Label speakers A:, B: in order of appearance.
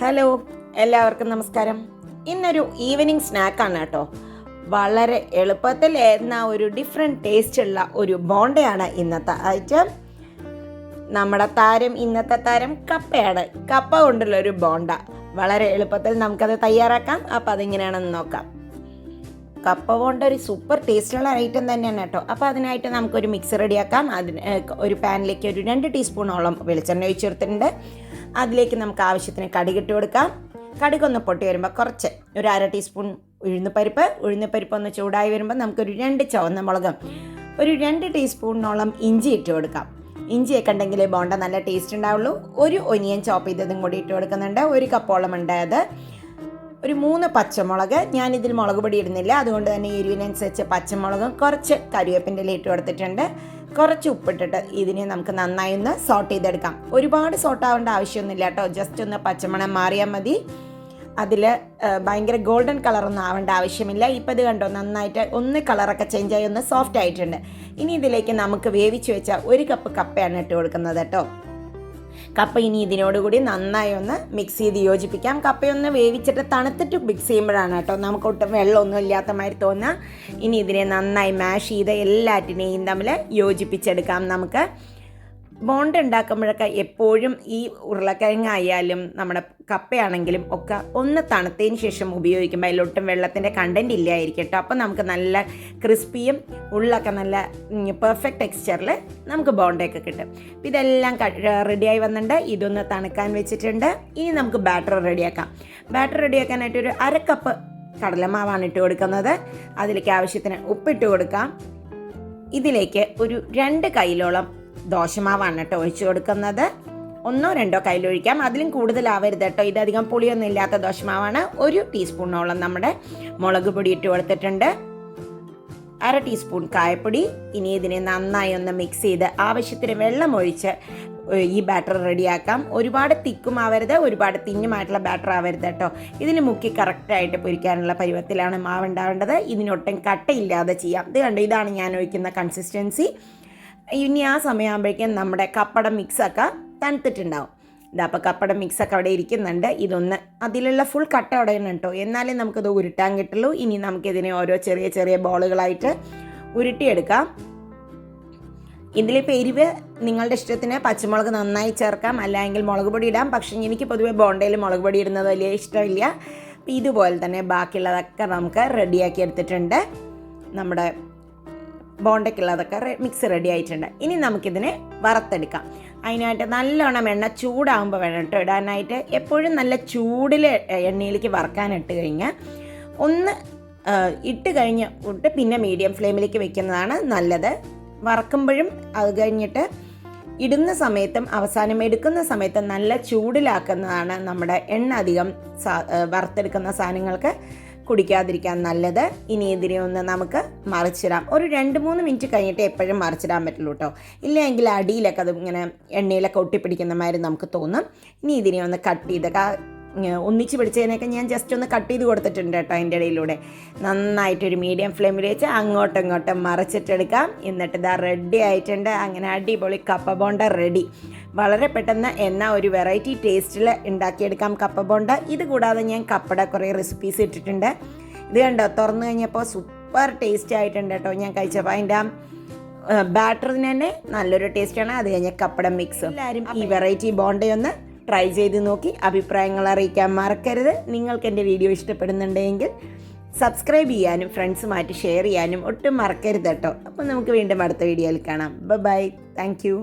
A: Hello, എല്ലാവർക്കും നമസ്കാരം. ഇന്നൊരു ഈവനിങ് സ്നാക്കാണ് കേട്ടോ. വളരെ എളുപ്പത്തിൽ ഒരു ഡിഫറെൻറ്റ് ടേസ്റ്റുള്ള ഒരു ബോണ്ടയാണ് ഇന്നത്തെ ഐറ്റം. നമ്മുടെ ഇന്നത്തെ താരം കപ്പയാണ്. കപ്പ കൊണ്ടുള്ള ഒരു ബോണ്ട വളരെ എളുപ്പത്തിൽ നമുക്കത് തയ്യാറാക്കാം. അപ്പോൾ അതെങ്ങനെയാണെന്ന് നോക്കാം. കപ്പ ബോണ്ട ഒരു സൂപ്പർ ടേസ്റ്റുള്ള ഐറ്റം തന്നെയാണ് കേട്ടോ. അപ്പോൾ അതിനായിട്ട് നമുക്കൊരു മിക്സ് റെഡിയാക്കാം. അതിന് ഒരു പാനിലേക്ക് ഒരു 2 ടീസ്പൂണോളം വെളിച്ചെണ്ണ ഒഴിച്ചെടുത്തിട്ടുണ്ട്. അതിലേക്ക് നമുക്ക് ആവശ്യത്തിന് കടുകിട്ട് കൊടുക്കാം. കടുകൊന്ന് പൊട്ടി വരുമ്പോൾ കുറച്ച് ഒരു 1/2 ടീസ്പൂൺ ഉഴുന്നുപരിപ്പ് ഒന്ന് ചൂടായി വരുമ്പോൾ നമുക്കൊരു 2 ചുവന്ന മുളകും ഒരു 2 ടീസ്പൂണിനോളം ഇഞ്ചി ഇട്ട് കൊടുക്കാം. ഇഞ്ചിയൊക്കെ ഉണ്ടെങ്കിൽ ബോണ്ട നല്ല ടേസ്റ്റ് ഉണ്ടാവുള്ളൂ. ഒരു ഒനിയൻ ചോപ്പ് ചെയ്തതും കൂടി ഇട്ട് കൊടുക്കുന്നുണ്ട്. 1 കപ്പോളം ഉണ്ടായത്. ഒരു 3 പച്ചമുളക്, ഞാനിതിൽ മുളക് പൊടി ഇടുന്നില്ല, അതുകൊണ്ട് തന്നെ എരിവിനനുസരിച്ച് പച്ചമുളകും കുറച്ച് കരിവേപ്പിൻ്റെ ഇല ഇട്ട് കൊടുത്തിട്ടുണ്ട്. കുറച്ച് ഉപ്പിട്ടിട്ട് ഇതിനെ നമുക്ക് നന്നായി ഒന്ന് സോട്ട് ചെയ്തെടുക്കാം. ഒരുപാട് സോട്ടാവേണ്ട ആവശ്യമൊന്നുമില്ല കേട്ടോ. ജസ്റ്റ് ഒന്ന് പച്ചമണം മാറിയാൽ മതി. അതിൽ ഭയങ്കര ഗോൾഡൻ കളറൊന്നും ആവേണ്ട ആവശ്യമില്ല. ഇപ്പം ഇത് കണ്ടോ, നന്നായിട്ട് ഒന്ന് കളറൊക്കെ ചേഞ്ചായി ഒന്ന് സോഫ്റ്റ് ആയിട്ടുണ്ട്. ഇനി ഇതിലേക്ക് നമുക്ക് വേവിച്ച് വെച്ച 1 കപ്പ് കപ്പയാണ് ഇട്ട് കൊടുക്കുന്നത് കേട്ടോ. കപ്പ ഇനി ഇതിനോടുകൂടി നന്നായി ഒന്ന് മിക്സ് ചെയ്ത് യോജിപ്പിക്കാം. കപ്പയൊന്ന് വേവിച്ചിട്ട് തണുത്തിട്ട് മിക്സ് ചെയ്യുമ്പോഴാണ് കേട്ടോ നമുക്ക് ഒട്ടും വെള്ളമൊന്നും ഇല്ലാത്ത മാതിരി തോന്നുക. ഇനി ഇതിനെ നന്നായി മാഷ് ചെയ്ത് എല്ലാറ്റിനെയും തമ്മിൽ യോജിപ്പിച്ചെടുക്കാം. നമുക്ക് ബോണ്ട ഉണ്ടാക്കുമ്പോഴൊക്കെ എപ്പോഴും ഈ ഉരുളക്കിഴങ്ങായാലും നമ്മുടെ കപ്പയാണെങ്കിലും ഒക്കെ ഒന്ന് തണുത്തതിന് ശേഷം ഉപയോഗിക്കുമ്പോൾ അതിലൊട്ടും വെള്ളത്തിൻ്റെ കണ്ടൻറ് ഇല്ലായിരിക്കും കേട്ടോ. അപ്പോൾ നമുക്ക് നല്ല ക്രിസ്പിയും ഉള്ളൊക്കെ നല്ല പെർഫെക്റ്റ് ടെക്സ്ചറിൽ നമുക്ക് ബോണ്ടയൊക്കെ കിട്ടും. അപ്പോൾ ഇതെല്ലാം റെഡിയായി വന്നിട്ടുണ്ട്. ഇതൊന്ന് തണുക്കാൻ വെച്ചിട്ടുണ്ട്. ഇനി നമുക്ക് ബാറ്റർ റെഡിയാക്കാം. ബാറ്റർ റെഡിയാക്കാനായിട്ട് ഒരു 1/2 കപ്പ് കടലമാവാണ് ഇട്ട് കൊടുക്കുന്നത്. അതിലേക്ക് ആവശ്യത്തിന് ഉപ്പിട്ട് കൊടുക്കാം. ഇതിലേക്ക് ഒരു 2 കൈയിലോളം ദോശമാവാണ് കേട്ടോ ഒഴിച്ചു കൊടുക്കുന്നത്. 1-2 കയ്യിലൊഴിക്കാം, അതിലും കൂടുതലാവരുത് കേട്ടോ. ഇതധികം പുളിയൊന്നും ഇല്ലാത്ത ദോശമാവാണ്. 1 ടീസ്പൂണോളം നമ്മുടെ മുളക് പൊടി ഇട്ട് കൊടുത്തിട്ടുണ്ട്. 1/2 ടീസ്പൂൺ കായപ്പൊടി. ഇനി ഇതിനെ നന്നായി ഒന്ന് മിക്സ് ചെയ്ത് ആവശ്യത്തിന് വെള്ളം ഒഴിച്ച് ഈ ബാറ്റർ റെഡിയാക്കാം. ഒരുപാട് തിക്കും ആവരുത്, ഒരുപാട് തിന്നുമായിട്ടുള്ള ബാറ്റർ ആവരുത് കേട്ടോ. ഇതിന് മുക്കി കറക്റ്റായിട്ട് പൊരിക്കാനുള്ള പരുവത്തിലാണ് മാവ് ഉണ്ടാവേണ്ടത്. ഇതിനൊട്ടും കട്ടയില്ലാതെ ചെയ്യാം. ഇത് കണ്ടോ, ഇതാണ് ഞാൻ ഒഴിക്കുന്ന കൺസിസ്റ്റൻസി. ഇനി ആ സമയമാകുമ്പോഴേക്കും നമ്മുടെ കപ്പട മിക്സൊക്കെ തണുത്തിട്ടുണ്ടാവും. അപ്പോൾ കപ്പട മിക്സൊക്കെ അവിടെ ഇരിക്കുന്നുണ്ട്. ഇതൊന്ന് അതിലുള്ള ഫുൾ കട്ട ഉടയണം കേട്ടോ, എന്നാലേ നമുക്കത് ഉരുട്ടാൻ കിട്ടുള്ളൂ. ഇനി നമുക്കിതിനെ ഓരോ ചെറിയ ചെറിയ ബോളുകളായിട്ട് ഉരുട്ടിയെടുക്കാം. ഇതിലിപ്പോൾ എരിവ് നിങ്ങളുടെ ഇഷ്ടത്തിന് പച്ചമുളക് നന്നായി ചേർക്കാം, അല്ലെങ്കിൽ മുളക് പൊടി ഇടാം. പക്ഷേ എനിക്ക് പൊതുവെ ബോണ്ടയിൽ മുളക് പൊടി ഇടുന്നത് വലിയ ഇഷ്ടമില്ല. അപ്പോൾ ഇതുപോലെ തന്നെ ബാക്കിയുള്ളതൊക്കെ നമുക്ക് റെഡിയാക്കി എടുത്തിട്ടുണ്ട്. നമ്മുടെ ബോണ്ടയ്ക്കുള്ളതൊക്കെ മിക്സ് റെഡി ആയിട്ടുണ്ട്. ഇനി നമുക്കിതിനെ വറുത്തെടുക്കാം. അതിനായിട്ട് നല്ലോണം എണ്ണ ചൂടാകുമ്പോൾ വേണം കേട്ടോ ഇടാനായിട്ട്. എപ്പോഴും നല്ല ചൂടിൽ എണ്ണയിലേക്ക് വറുക്കാനിട്ട് കഴിഞ്ഞാൽ ഒന്ന് ഇട്ട് കഴിഞ്ഞിട്ട് പിന്നെ മീഡിയം ഫ്ലെയിമിലേക്ക് വെക്കുന്നതാണ് നല്ലത്. വറക്കുമ്പോഴും അത് കഴിഞ്ഞിട്ട് ഇടുന്ന സമയത്തും അവസാനം എടുക്കുന്ന സമയത്തും നല്ല ചൂടിലാക്കുന്നതാണ് നമ്മുടെ എണ്ണ അധികം വറുത്തെടുക്കുന്ന സാധനങ്ങൾക്ക് കുടിക്കാതിരിക്കാൻ നല്ലത്. ഇനി ഇതിനെ ഒന്ന് നമുക്ക് മറിച്ചിടാം. ഒരു 2-3 മിനിറ്റ് കഴിഞ്ഞിട്ട് എപ്പോഴും മറിച്ചിടാൻ പറ്റുള്ളൂ കേട്ടോ. ഇല്ലെങ്കിൽ അടിയിലൊക്കെ അത് ഇങ്ങനെ എണ്ണയിലൊക്കെ ഒട്ടിപ്പിടിക്കുന്ന മാതിരി നമുക്ക് തോന്നും. ഇനി ഇതിനെ ഒന്ന് കട്ട് ചെയ്ത് ഒന്നിച്ച് പിടിച്ചതിനൊക്കെ ഞാൻ ജസ്റ്റ് ഒന്ന് കട്ട് ചെയ്ത് കൊടുത്തിട്ടുണ്ട് കേട്ടോ. അതിൻ്റെ ഇടയിലൂടെ നന്നായിട്ടൊരു മീഡിയം ഫ്ലെയിമിൽ വെച്ച് അങ്ങോട്ടും ഇങ്ങോട്ടും മറിച്ചിട്ടെടുക്കാം. എന്നിട്ട് ഇതാ റെഡി ആയിട്ടുണ്ട്. അങ്ങനെ അടിപൊളി കപ്പ ബോണ്ട റെഡി. വളരെ പെട്ടെന്ന് എന്നാൽ ഒരു വെറൈറ്റി ടേസ്റ്റിൽ ഉണ്ടാക്കിയെടുക്കാം കപ്പ ബോണ്ട. ഇത് കൂടാതെ ഞാൻ കപ്പയുടെ കുറേ റെസിപ്പീസ് ഇട്ടിട്ടുണ്ട്. ഇത് കണ്ടോ, തുറന്നു കഴിഞ്ഞപ്പോൾ സൂപ്പർ ടേസ്റ്റ് ആയിട്ടുണ്ട് കേട്ടോ. ഞാൻ കഴിച്ചപ്പോൾ അതിൻ്റെ ബാറ്ററിന് തന്നെ നല്ലൊരു ടേസ്റ്റാണ്. അത് കഴിഞ്ഞ് കപ്പയുടെ മിക്സ്. എല്ലാവരും ഈ വെറൈറ്റി ബോണ്ടയൊന്ന് ട്രൈ ചെയ്ത് നോക്കി അഭിപ്രായങ്ങൾ അറിയിക്കാൻ മറക്കരുത്. നിങ്ങൾക്ക് എൻ്റെ വീഡിയോ ഇഷ്ടപ്പെടുന്നുണ്ടെങ്കിൽ സബ്സ്ക്രൈബ് ചെയ്യാനും ഫ്രണ്ട്സുമായിട്ട് ഷെയർ ചെയ്യാനും ഒട്ടും മറക്കരുത് കേട്ടോ. അപ്പോൾ നമുക്ക് വീണ്ടും അടുത്ത വീഡിയോയിൽ കാണാം. ബൈ. Thank you.